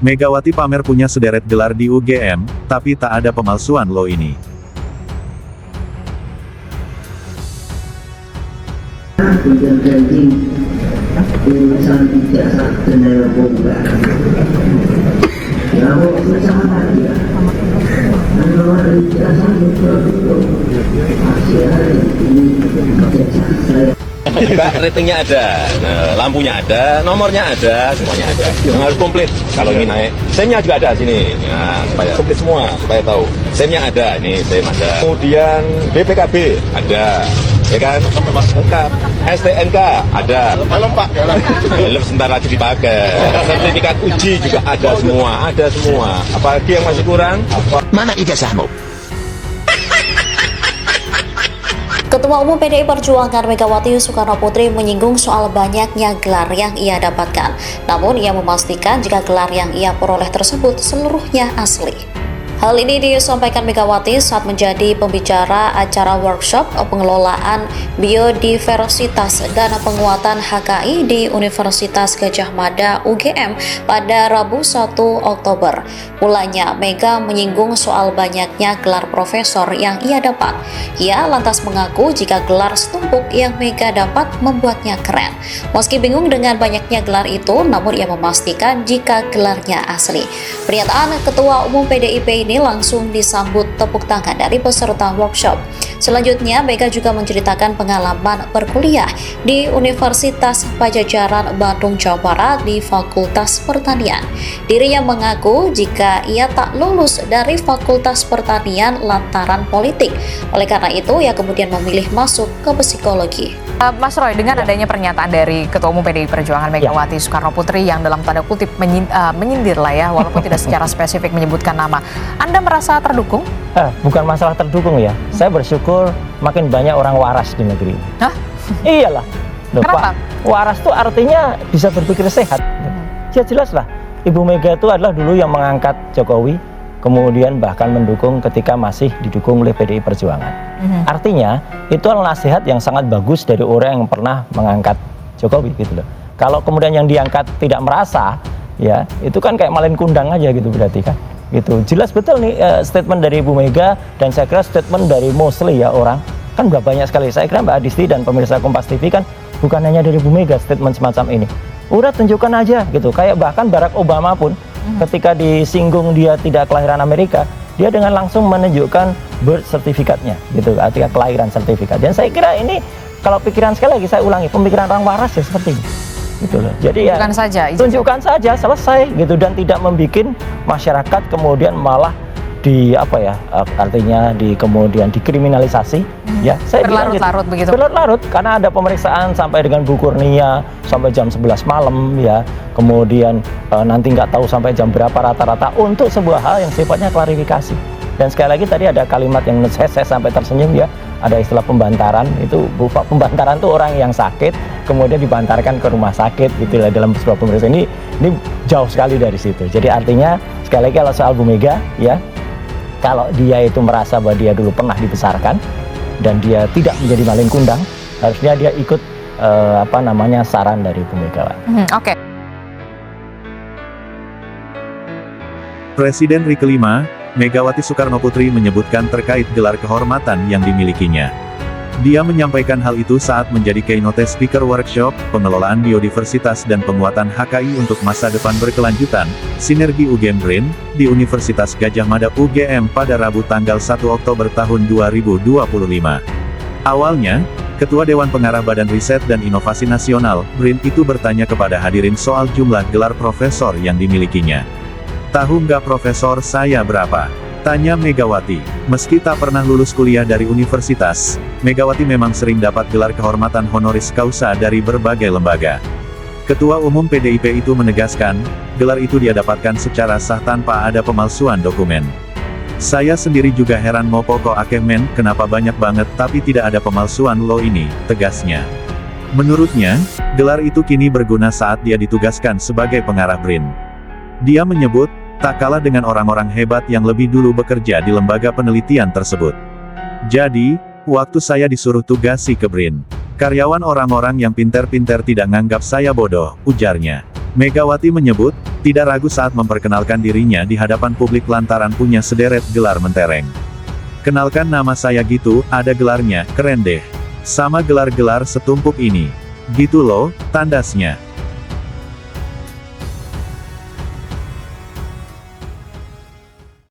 Megawati pamer punya sederet gelar di UGM, tapi tak ada pemalsuan loh ini. Mbak, ratingnya ada, lampunya ada, nomornya ada, semuanya ada. Yang harus komplit kalau ingin naik. SIM-nya juga ada sini, nah, supaya komplit semua, supaya tahu. SIM-nya ada, ini SIM ada. Kemudian BPKB ada, ya kan? Lengkap. STNK ada. Helm Pak, helm sebentar lagi dipakai. Sertifikat uji juga ada semua. Apalagi yang masih kurang? Mana ijazahmu? Ketua Umum PDI Perjuangan Megawati Soekarno Putri menyinggung soal banyaknya gelar yang ia dapatkan. Namun ia memastikan jika gelar yang ia peroleh tersebut seluruhnya asli. Hal ini disampaikan Megawati saat menjadi pembicara acara workshop pengelolaan biodiversitas dan penguatan HKI di Universitas Gadjah Mada UGM pada Rabu 1 Oktober. Mulanya Mega menyinggung soal banyaknya gelar profesor yang ia dapat. Ia lantas mengaku jika gelar setumpuk yang Mega dapat membuatnya keren. Meski bingung dengan banyaknya gelar itu, namun ia memastikan jika gelarnya asli. Pernyataan Ketua Umum PDIP ini langsung disambut tepuk tangan dari peserta workshop. Selanjutnya, Mega juga menceritakan pengalaman berkuliah di Universitas Padjadjaran Bandung, Jawa Barat di Fakultas Pertanian. Dirinya mengaku jika ia tak lulus dari Fakultas Pertanian lantaran politik. Oleh karena itu, ia kemudian memilih masuk ke psikologi. Mas Roy, dengan adanya pernyataan dari Ketua Umum PDI Perjuangan Megawati Soekarno Putri yang dalam tanda kutip menyindir lah ya, walaupun tidak secara spesifik menyebutkan nama, Anda merasa terdukung? Bukan masalah terdukung ya, saya bersyukur makin banyak orang waras di negeri. Hah? Iyalah. Kenapa? Pak, waras itu artinya bisa berpikir sehat. Ya jelas lah, Ibu Mega itu adalah dulu yang mengangkat Jokowi, kemudian bahkan mendukung ketika masih didukung oleh PDI Perjuangan. Artinya, itu adalah nasihat yang sangat bagus dari orang yang pernah mengangkat Jokowi gitu loh. Kalau kemudian yang diangkat tidak merasa, ya itu kan kayak malin kundang aja gitu berarti kan. Gitu. Jelas betul nih statement dari Ibu Mega, dan saya kira statement dari mostly ya orang, kan udah banyak sekali. Saya kira Mbak Adisti dan pemirsa Kompas TV kan bukan hanya dari Ibu Mega statement semacam ini. Udah tunjukkan aja gitu, kayak bahkan Barack Obama pun ketika disinggung dia tidak kelahiran Amerika, dia dengan langsung menunjukkan birth sertifikatnya gitu, artinya kelahiran sertifikat. Dan saya kira ini kalau pikiran, sekali lagi saya ulangi, pemikiran orang waras ya seperti ini gitu loh. Jadi ya tunjukkan saja selesai gitu, dan tidak membuat masyarakat kemudian malah artinya kemudian dikriminalisasi. Ya, saya berlarut-larut begitu. Berlarut-larut karena ada pemeriksaan sampai dengan Bu Kurnia sampai jam 11 malam ya. Kemudian nanti nggak tahu sampai jam berapa rata-rata untuk sebuah hal yang sifatnya klarifikasi. Dan sekali lagi tadi ada kalimat yang saya sampai tersenyum ya. Ada istilah pembantaran, itu pembantaran itu orang yang sakit kemudian dibantarkan ke rumah sakit gitu lah dalam sebuah pemeriksaan. Ini jauh sekali dari situ. Jadi artinya sekali lagi kalau soal Bu Mega ya, kalau dia itu merasa bahwa dia dulu pernah dibesarkan dan dia tidak menjadi malin kundang, harusnya dia ikut saran dari Bu Megawati. Oke. Presiden RI kelima, Megawati Soekarno Putri menyebutkan terkait gelar kehormatan yang dimilikinya. Dia menyampaikan hal itu saat menjadi keynote speaker workshop, pengelolaan biodiversitas dan penguatan HKI untuk masa depan berkelanjutan, Sinergi UGM BRIN, di Universitas Gadjah Mada UGM pada Rabu tanggal 1 Oktober tahun 2025. Awalnya, Ketua Dewan Pengarah Badan Riset dan Inovasi Nasional, BRIN itu bertanya kepada hadirin soal jumlah gelar profesor yang dimilikinya. Tahu nggak profesor saya berapa? Tanya Megawati. Meski tak pernah lulus kuliah dari universitas, Megawati memang sering dapat gelar kehormatan honoris causa dari berbagai lembaga. Ketua Umum PDIP itu menegaskan, gelar itu dia dapatkan secara sah tanpa ada pemalsuan dokumen. Saya sendiri juga heran mau pokok akemen, kenapa banyak banget tapi tidak ada pemalsuan lo ini, tegasnya. Menurutnya, gelar itu kini berguna saat dia ditugaskan sebagai pengarah BRIN. Dia menyebut, tak kalah dengan orang-orang hebat yang lebih dulu bekerja di lembaga penelitian tersebut. Jadi, waktu saya disuruh tugasi ke BRIN, karyawan orang-orang yang pinter-pinter tidak nganggap saya bodoh, ujarnya. Megawati menyebut, Tidak ragu saat memperkenalkan dirinya di hadapan publik lantaran punya sederet gelar mentereng. "Kenalkan nama saya gitu, ada gelarnya, keren deh. Sama gelar-gelar setumpuk ini. Gitu loh, tandasnya."